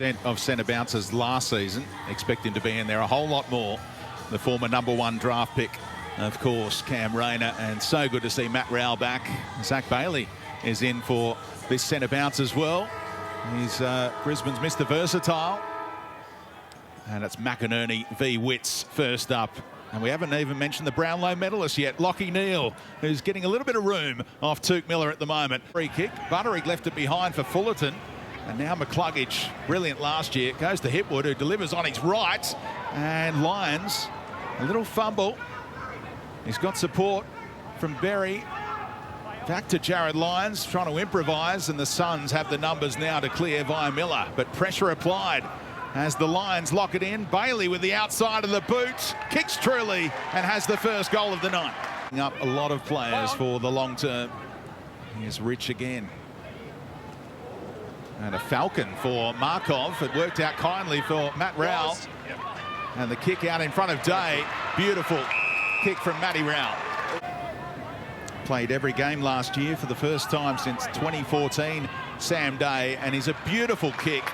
Of centre bounces last season. Expect him to be in there a whole lot more. The former #1 draft pick, of course, Cam Rayner, and so good to see Matt Rowell back. Zach Bailey is in for this centre bounce as well. He's Brisbane's Mr. Versatile. And it's McInerney v Witts first up. And we haven't even mentioned the Brownlow medalist yet, Lachie Neale, who's getting a little bit of room off Tuke Miller at the moment. Free kick. Butterick left it behind for Fullerton. And now McCluggage, brilliant last year, goes to Hipwood, who delivers on his right. And Lyons, a little fumble. He's got support from Berry. Back to Jared Lyons, trying to improvise, and the Suns have the numbers now to clear via Miller. But pressure applied as the Lions lock it in. Bailey with the outside of the boot, kicks truly, and has the first goal of the night. Up a lot of players for the long term. Here's Rich again. And a falcon for Markov. It worked out kindly for Matt Rowell. And the kick out in front of Day. Beautiful kick from Matty Rowell. Played every game last year for the first time since 2014, Sam Day. And he's a beautiful kick.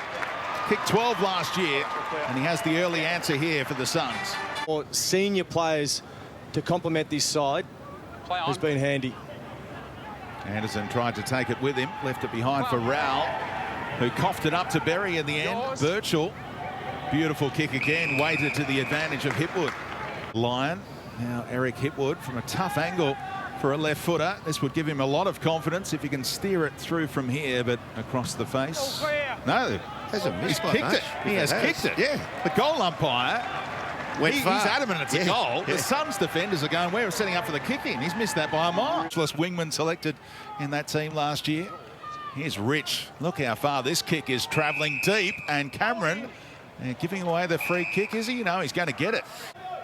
Kicked 12 last year. And he has the early answer here for the Suns. Or senior players to complement this side has been handy. Anderson tried to take it with him. Left it behind for Rowell, who coughed it up to Berry in the end. Birchall, beautiful kick again, weighted to the advantage of Hipwood. Lyon, now Eric Hipwood from a tough angle for a left footer. This would give him a lot of confidence if he can steer it through from here, but across the face. No, he's kicked it. He has kicked it. Yeah. The goal umpire, he's adamant it's a goal. Yeah. The Suns defenders are going, we're setting up for the kick in. He's missed that by a mile. Wingman selected in that team last year. Here's Rich. Look how far this kick is travelling deep. And Cameron giving away the free kick, is he? No, he's going to get it.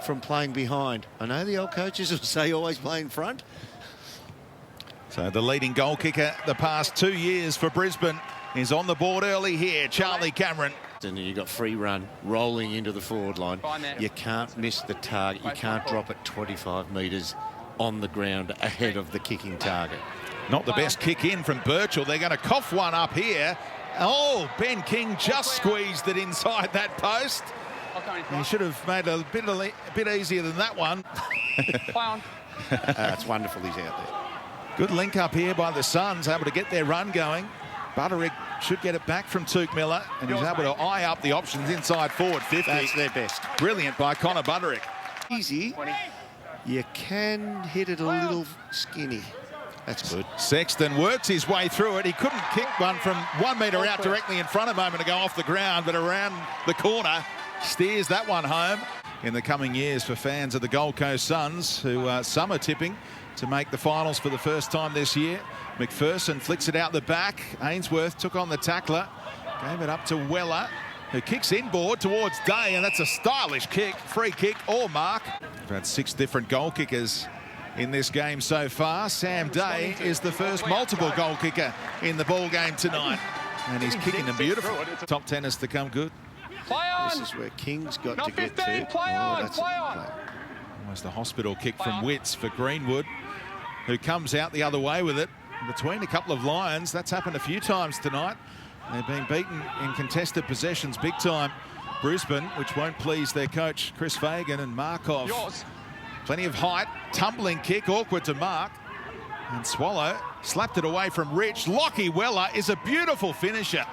From playing behind. I know the old coaches will say always play in front. So the leading goal kicker the past 2 years for Brisbane is on the board early here, Charlie Cameron. And then you've got free run rolling into the forward line. You can't miss the target. You can't drop it 25 metres on the ground ahead of the kicking target. Not the best kick in from Birchall. They're going to cough one up here. Oh, Ben King just squeezed it inside that post. He should have made it a bit easier than that one. It's wonderful he's out there. Good link up here by the Suns, able to get their run going. Butterick should get it back from Tuke Miller, and he's able to eye up the options inside forward 50. That's their best. Brilliant by Connor Butterick. Easy. You can hit it a little skinny. That's good. Sexton works his way through it. He couldn't kick one from 1 metre out directly in front a moment ago off the ground, but around the corner, steers that one home. In the coming years for fans of the Gold Coast Suns, who some are tipping to make the finals for the first time this year. McPherson flicks it out the back. Ainsworth took on the tackler, gave it up to Weller, who kicks inboard towards Day, and that's a stylish kick, free kick or mark. We've had 6 different goal kickers in this game so far. Sam Day is the first multiple goal kicker in the ball game tonight, and he's kicking them beautiful. Top tennis to come good. This is where King's got to get to. That's Almost a hospital kick from Witts for Greenwood, who comes out the other way with it between a couple of Lions. That's happened a few times tonight. They've been beaten in contested possessions big time, Brisbane, which won't please their coach Chris Fagan. And Markov, plenty of height, tumbling kick, awkward to mark. And Swallow slapped it away from Rich. Lachie Weller is a beautiful finisher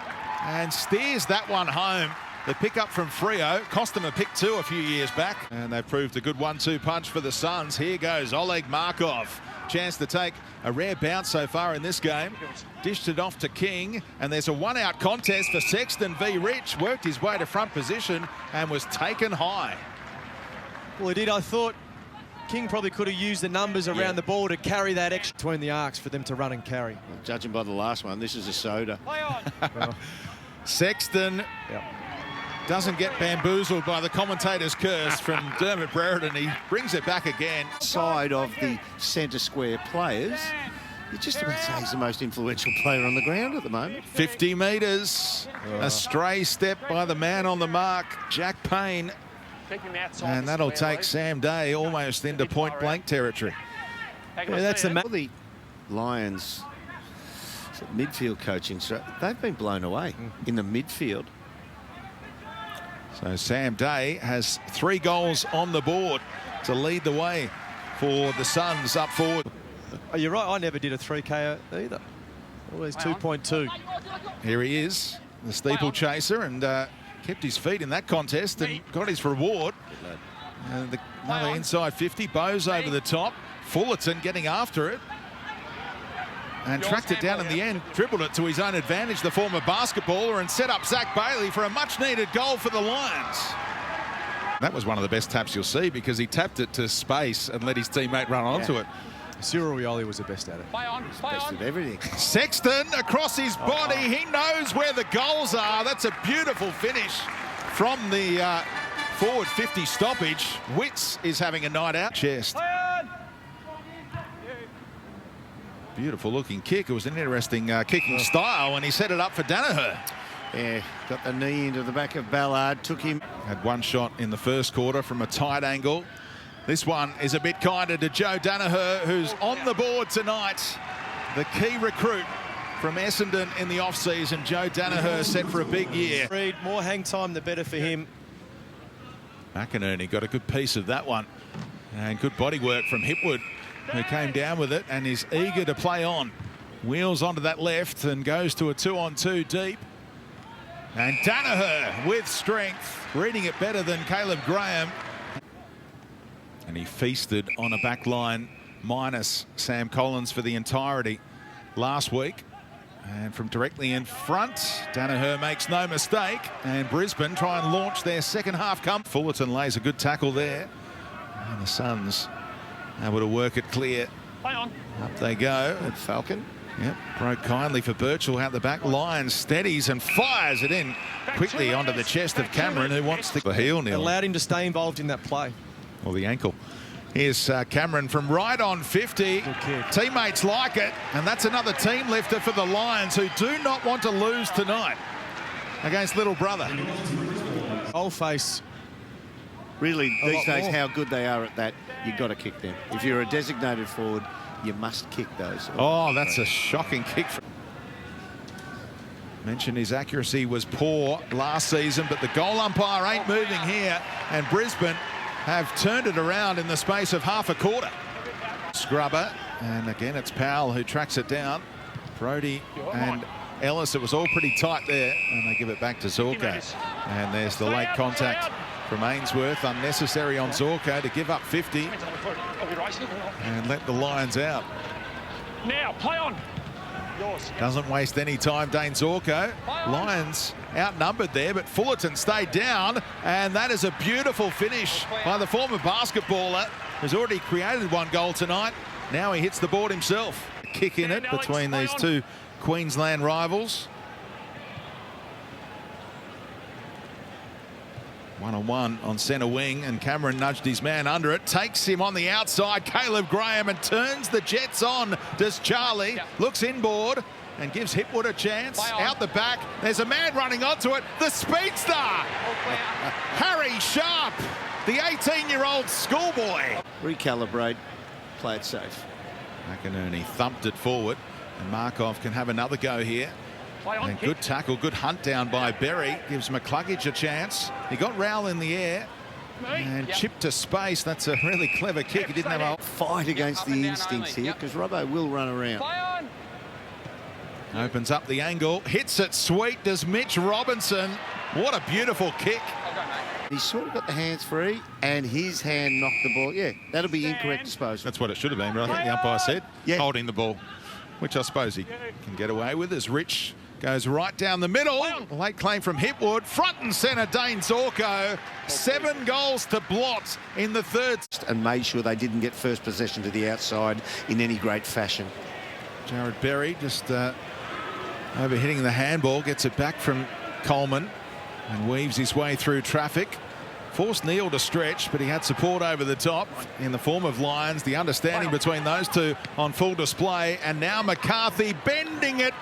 and steers that one home. The pick up from Freo cost them a pick 2 a few years back, and they've proved a good 1-2 punch for the Suns. Here goes Oleg Markov. Chance to take a rare bounce so far in this game. Dished it off to King, and there's a one-out contest for Sexton v Rich. Worked his way to front position and was taken high. Well, he did. I thought King probably could have used the numbers around the ball to carry that extra between the arcs for them to run and carry. Well, judging by the last one, this is a soda. Sexton doesn't get bamboozled by the commentator's curse from Dermot Brereton. He brings it back again. Side of the centre square players, you just about say he's the most influential player on the ground at the moment. 50 metres, a stray step by the man on the mark, Jack Payne. And that'll take Sam Day almost into point blank territory. Yeah, that's the Lions midfield coaching, so they've been blown away in the midfield. So Sam Day has 3 goals on the board to lead the way for the Suns up forward. Oh, you're right, I never did a 3K either. Always 2.2. Here he is, the steeplechaser, and kept his feet in that contest and got his reward. Another inside 50, Bowes over the top. Fullerton getting after it. And tracked it down in the end, dribbled it to his own advantage, the former basketballer, and set up Zach Bailey for a much-needed goal for the Lions. That was one of the best taps you'll see because he tapped it to space and let his teammate run onto it. Cyril Rioli was the best at it. Best at everything. Sexton across his body. He knows where the goals are. That's a beautiful finish from the forward 50 stoppage. Witts is having a night out. Chest. Beautiful looking kick. It was an interesting kicking style, and he set it up for Danaher. Yeah, got the knee into the back of Ballard, took him. Had one shot in the first quarter from a tight angle. This one is a bit kinder to Joe Danaher, who's on the board tonight. The key recruit from Essendon in the off-season. Joe Danaher set for a big year. Reed, more hang time, the better for him. McInerney got a good piece of that one. And good body work from Hipwood, who came down with it and is eager to play on. Wheels onto that left and goes to a 2-on-2 deep. And Danaher with strength, reading it better than Caleb Graham. And he feasted on a back line minus Sam Collins for the entirety last week. And from directly in front, Danaher makes no mistake. And Brisbane try and launch their second half come. Fullerton lays a good tackle there. And the Suns able to work it clear. Up they go. And Falcon. Yep, broke kindly for Birchall out the back. Lyons steadies and fires it in quickly onto the chest of Cameron, who wants to the heel. Allowed him to stay involved in that play. Or the ankle. Here's Cameron from right on 50. Teammates like it, and that's another team lifter for the Lions, who do not want to lose tonight against little brother. Old face. Really, these days, how good they are at that, you've got to kick them. If you're a designated forward, you must kick those. Oh, that's a shocking kick. Mentioned his accuracy was poor last season, but the goal umpire ain't moving here, and Brisbane have turned it around in the space of half a quarter. Scrubber, and again it's Powell who tracks it down. Brodie and Ellis, it was all pretty tight there, and they give it back to Zorko. And there's the late contact from Ainsworth, unnecessary on Zorko to give up 50 and let the Lions out. Now, play on. Doesn't waste any time, Dane Zorko. Lions outnumbered there, but Fullerton stayed down, and that is a beautiful finish by the former basketballer, who's already created one goal tonight. Now he hits the board himself. A kick in it between these two Queensland rivals. 1-on-1 on centre wing, and Cameron nudged his man under it, takes him on the outside, Caleb Graham, and turns the Jets on. Does Charlie, looks inboard and gives Hipwood a chance. Out the back, there's a man running onto it, the speedster, Harry Sharp, the 18-year-old schoolboy. Recalibrate, play it safe. McInerney thumped it forward, and Markov can have another go here. And good tackle, good hunt down by Berry. Gives McCluggage a chance. He got Rowell in the air and chipped to space. That's a really clever kick. He didn't have a fight against the instincts here, because Robbo will run around. Opens up the angle, hits it sweet. Does Mitch Robinson. What a beautiful kick. He's sort of got the hands free, and his hand knocked the ball. Yeah, that'll be incorrect disposal. That's what it should have been, but I think the umpire said holding the ball, which I suppose he can get away with as Rich goes right down the middle. Late claim from Hipwood. Front and centre, Dane Zorko. 7 goals to blot in the third. And made sure they didn't get first possession to the outside in any great fashion. Jared Berry just overhitting the handball. Gets it back from Coleman and weaves his way through traffic. Forced Neil to stretch, but he had support over the top in the form of Lyons. The understanding between those two on full display. And now McCarthy bending it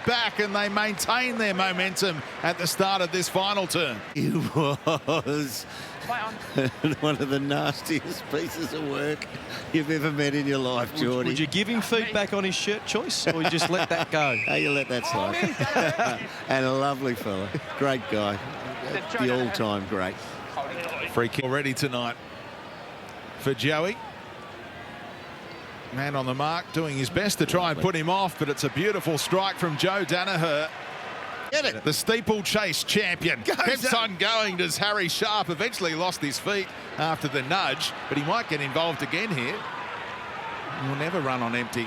back, and they maintain their momentum at the start of this final turn. It was one of the nastiest pieces of work you've ever met in your life, Geordie. Would you give him feedback on his shirt choice, or you just let that go? Hey, you let that slide. And a lovely fella. Great guy. the all-time great. Free kick already tonight for Joey. Man on the mark, doing his best to try and put him off, but it's a beautiful strike from Joe Danaher. Get it. The steeplechase champion keeps on going as Harry Sharp eventually lost his feet after the nudge, but he might get involved again here. He'll never run on empty.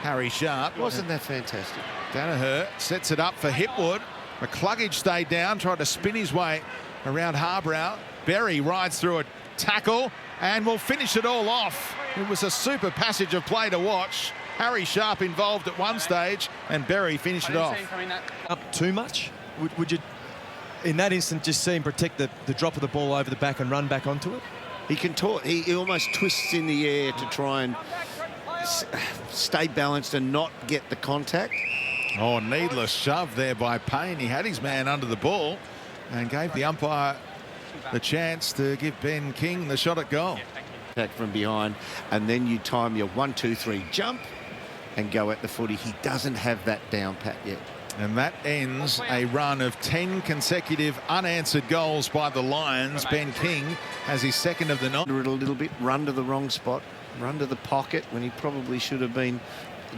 Harry Sharp. Wasn't that fantastic? Danaher sets it up for Hipwood. McCluggage stayed down, tried to spin his way around Harbrow. Berry rides through a tackle and will finish it all off. It was a super passage of play to watch. Harry Sharp involved at one stage and Berry finished it off. Up too much? Would you, in that instant, just see him protect the drop of the ball over the back and run back onto it? He can talk. He almost twists in the air to try and stay balanced and not get the contact. Oh, needless shove there by Payne. He had his man under the ball and gave the umpire the chance to give Ben King the shot at goal. Back from behind, and then you time your 1, 2, 3 jump and go at the footy. He doesn't have that down pat yet. And that ends a run of 10 consecutive unanswered goals by the Lions. Ben King has his second of the night. A little bit, run to the wrong spot, run to the pocket when he probably should have been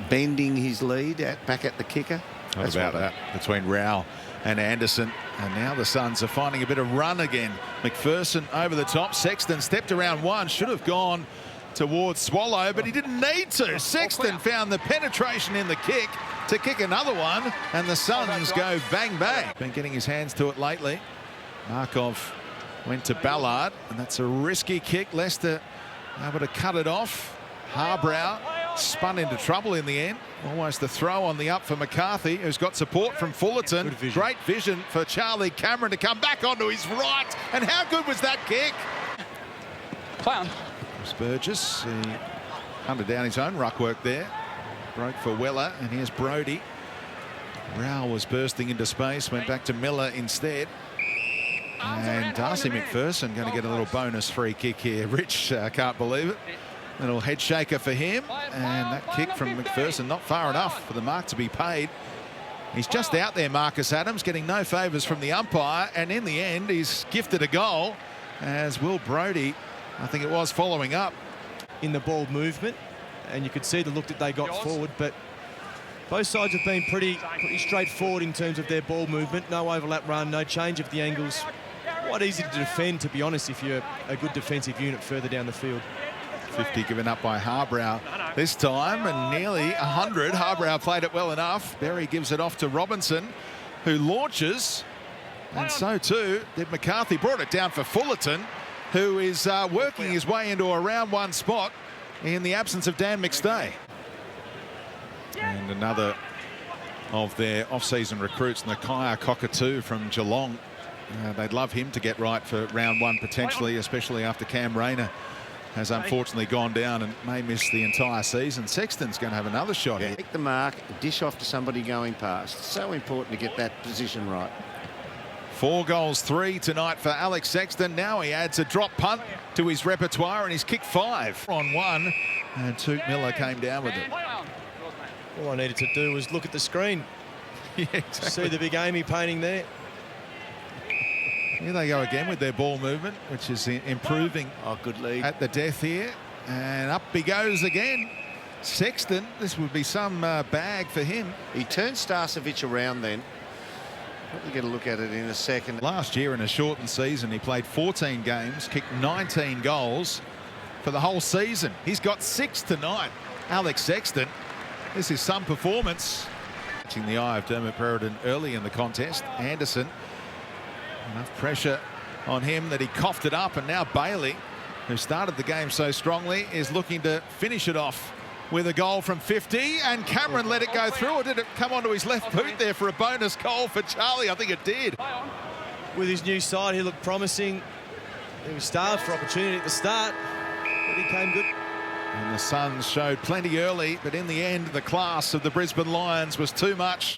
bending his lead back at the kicker. What about that between Rowell and Anderson, and now the Suns are finding a bit of run again. McPherson over the top. Sexton stepped around one, should have gone towards Swallow, but he didn't need to. Sexton found the penetration in the kick to kick another one, and the Suns go bang bang. Been getting his hands to it lately. Markov went to Ballard, and that's a risky kick. Leicester able to cut it off. Harbrow spun into trouble in the end. Almost a throw on the up for McCarthy, who's got support from Fullerton. Great vision for Charlie Cameron to come back onto his right. And how good was that kick? Burgess, he hunted down his own ruck work there. Broke for Weller, and here's Brodie. Rowell was bursting into space, went back to Miller instead. And Darcy McPherson going to get a little bonus free kick here. Rich can't believe it. Little head shaker for him, and that kick from McPherson not far enough for the mark to be paid. He's just out there, Marcus Adams, getting no favours from the umpire, and in the end he's gifted a goal as Will Brodie, I think it was, following up. In the ball movement, and you could see the look that they got forward, but both sides have been pretty straightforward in terms of their ball movement. No overlap run, no change of the angles. Quite easy to defend, to be honest, if you're a good defensive unit further down the field. 50 given up by Harbrow this time, and nearly 100. Harbrow played it well enough. Berry gives it off to Robinson, who launches, and so too did McCarthy. Brought it down for Fullerton, who is working his way into a round one spot in the absence of Dan McStay. And another of their off-season recruits, Nakia Cockatoo from Geelong. They'd love him to get right for round one potentially, especially after Cam Rayner has unfortunately gone down and may miss the entire season. Sexton's going to have another shot here. Take the mark, dish off to somebody going past. So important to get that position right. 4 goals, 3 tonight for Alex Sexton. Now he adds a drop punt to his repertoire, and he's kicked 5 on 1, and Toot Miller came down with it. All I needed to do was look at the screen. Yeah, exactly. See the big AAMI painting there. Here they go again with their ball movement, which is improving. Oh, good lead at the death here, and up he goes again. Sexton, this would be some bag for him. He turned Starcevic around then. Probably get a look at it in a second. Last year in a shortened season, he played 14 games, kicked 19 goals for the whole season. He's got 6 tonight. Alex Sexton, this is some performance. Catching the eye of Dermot Brereton early in the contest. Anderson, enough pressure on him that he coughed it up, and now Bailey, who started the game so strongly, is looking to finish it off with a goal from 50, and Cameron let it go through. Or did it come onto his left boot there for a bonus goal for Charlie? I think it did. With his new side, he looked promising. He was starved for opportunity at the start, but he came good. And the Suns showed plenty early, but in the end, the class of the Brisbane Lions was too much.